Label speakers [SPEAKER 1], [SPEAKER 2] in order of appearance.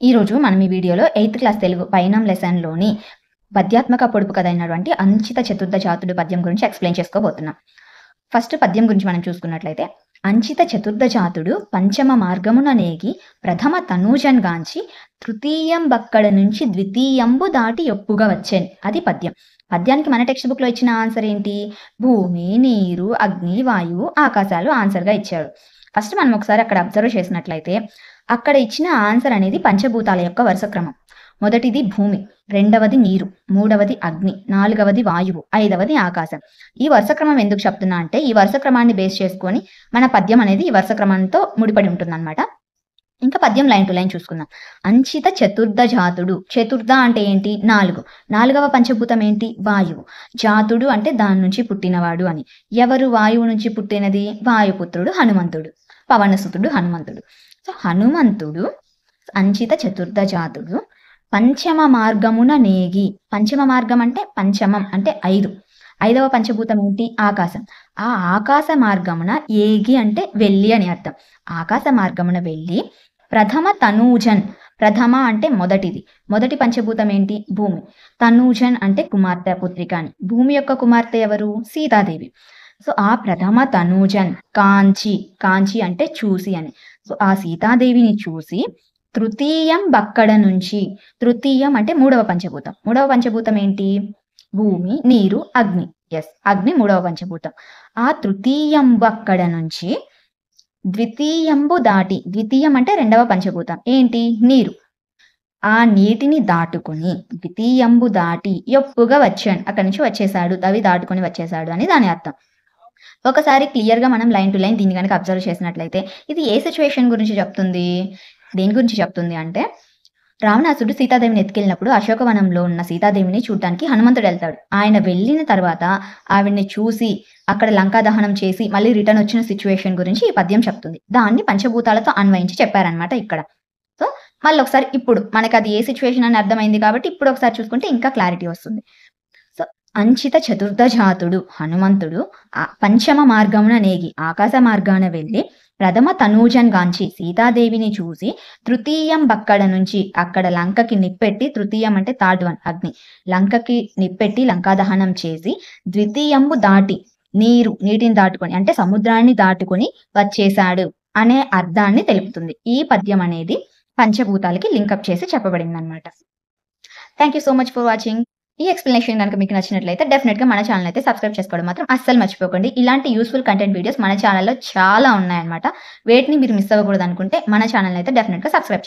[SPEAKER 1] ఈరోజు మనం ఈ వీడియోలో 8th క్లాస్ తెలుగు పైనం లెసన్‌లోని పద్యాత్మక పొడుపు కథ అయినటువంటి అంచిత చతుర్థ జాతుడు పద్యం గురించి ఎక్స్‌ప్లెయిన్ చేసుకోబోతున్నాం. ఫస్ట్ పద్యం గురించి మనం చూసుకున్నట్లయితే, అంచిత చతుర్థ జాతుడు పంచమ మార్గమున నేగి ప్రథమ తనూజన్ గాంచి తృతీయం బక్కడ నుంచి ద్వితీయంబు దాటి ఒప్పుగా వచ్చెన్. అది పద్యం. పద్యానికి మన టెక్స్ట్ బుక్‌లో ఇచ్చిన ఆన్సర్ ఏంటి? భూమి, నీరు, అగ్ని, వాయువు, ఆకాశాలు ఆన్సర్‌గా ఇచ్చాడు. ఫస్ట్ మనం ఒకసారి అక్కడ అబ్జర్వ్ చేసినట్లయితే, అక్కడ ఇచ్చిన ఆన్సర్ అనేది పంచభూతాల యొక్క వరుస క్రమం. మొదటిది భూమి, రెండవది నీరు, మూడవది అగ్ని, నాలుగవది వాయువు, ఐదవది ఆకాశం. ఈ వరుస క్రమం ఎందుకు చెప్తున్నా అంటే, ఈ వరుస క్రమాన్ని బేస్ చేసుకొని మన పద్యం అనేది ఈ వరుస క్రమంతో ముడిపడి ఉంటుందన్నమాట. ఇంకా పద్యం లైన్ టు లైన్ చూసుకుందాం. అంచిత చతుర్థ జాతుడు. చతుర్థ అంటే ఏంటి? 4. 4వ పంచభూతం ఏంటి? వాయువు. జాతుడు అంటే దాని నుంచి పుట్టినవాడు అని. ఎవరు వాయువు నుంచి పుట్టినది? వాయుపుత్రుడు హనుమంతుడు, పవనసుతుడు హనుమంతుడు. సో హనుమంతుడు అంచిత చతుర్థ జాతుడు పంచమ మార్గమున నేగి. పంచమ మార్గం అంటే పంచమం అంటే 5. 5వ పంచభూతం ఏంటి? ఆకాశం. ఆ ఆకాశ మార్గమున ఏగి అంటే వెళ్ళి అని అర్థం. ఆకాశ మార్గమున వెళ్ళి ప్రథమ తనూజన్. ప్రథమ అంటే మొదటిది. మొదటి పంచభూతం ఏంటి? భూమి. తనూజన్ అంటే కుమార్తె, పుత్రిక అని. భూమి యొక్క కుమార్తె ఎవరు? సీతాదేవి. సో ఆ ప్రథమ తనూజన్ కాంచి. కాంచి అంటే చూసి అని. సో ఆ సీతాదేవిని చూసి తృతీయం బక్కడ నుంచి. తృతీయం అంటే 3వ పంచభూతం. 3వ పంచభూతం ఏంటి? భూమి, నీరు, అగ్ని. ఎస్, అగ్ని 3వ పంచభూతం. ఆ తృతీయం బక్కడ నుంచి ద్వితీయంబు దాటి. ద్వితీయం అంటే 2వ పంచభూతం ఏంటి? నీరు. ఆ నీటిని దాటుకొని ద్వితీయంబు దాటి యొప్పుగా వచ్చాడు. అక్కడి నుంచి వచ్చేసాడు, అవి దాటుకొని వచ్చేసాడు అని దాని అర్థం. ఒకసారి క్లియర్గా మనం లైన్ టు లైన్ దీన్ని కనుక అబ్జర్వ్ చేసినట్లయితే, ఇది ఏ సిచ్యువేషన్ గురించి చెప్తుంది? దేని గురించి చెప్తుంది అంటే, రావణాసుడు సీతాదేవిని ఎత్తుకెళ్ళినప్పుడు అశోకవనంలో ఉన్న సీతాదేవిని చూడటానికి హనుమంతుడు వెళ్తాడు. ఆయన వెళ్ళిన తర్వాత ఆవిడ్ని చూసి అక్కడ లంకా దహనం చేసి మళ్ళీ రిటర్న్ వచ్చిన సిచ్యువేషన్ గురించి ఈ పద్యం చెప్తుంది. దాన్ని పంచభూతాలతో అన్వయించి చెప్పారనమాట ఇక్కడ. సో మళ్ళీ ఒకసారి ఇప్పుడు మనకు అది ఏ సిచ్యువేషన్ అని అర్థమైంది కాబట్టి ఇప్పుడు ఒకసారి చూసుకుంటే ఇంకా క్లారిటీ వస్తుంది. సో అంచిత చతుర్థ జాతుడు హనుమంతుడు పంచమ మార్గమున నేగి ఆకాశ మార్గాన వెళ్ళి ప్రథమ తనూజన్ గాంచి సీతాదేవిని చూసి తృతీయం బక్కడ నుంచి అక్కడ లంకకి నిప్పెట్టి. తృతీయం అంటే థర్డ్ వన్ అగ్ని. లంకకి నిప్పెట్టి లంకాదహనం చేసి ద్వితీయంబు దాటి నీటిని దాటుకొని అంటే సముద్రాన్ని దాటుకొని వచ్చేశాడు అనే అర్థాన్ని తెలుపుతుంది. ఈ పద్యం అనేది పంచభూతాలకి లింకప్ చేసి చెప్పబడింది అనమాట. Thank you so much for watching. ఈ ఎక్స్ప్లెనేషన్ కనుక మీకు నచ్చినట్లయితే డెఫినెట్గా మన ఛానల్ అయితే సబ్స్క్రైబ్ చేసుకోవడం మాత్రం అస్సలు మర్చిపోకండి. ఇలాంటి యూస్ఫుల్ కంటెంట్ వీడియోస్ మన ఛానల్లో చాలా ఉన్నాయన్నమాట. వేటిని మీరు మిస్ అవ్వకూడదు అనుకుంటే మన ఛానల్ అయితే డెఫినెట్గా సబ్స్క్రైబ్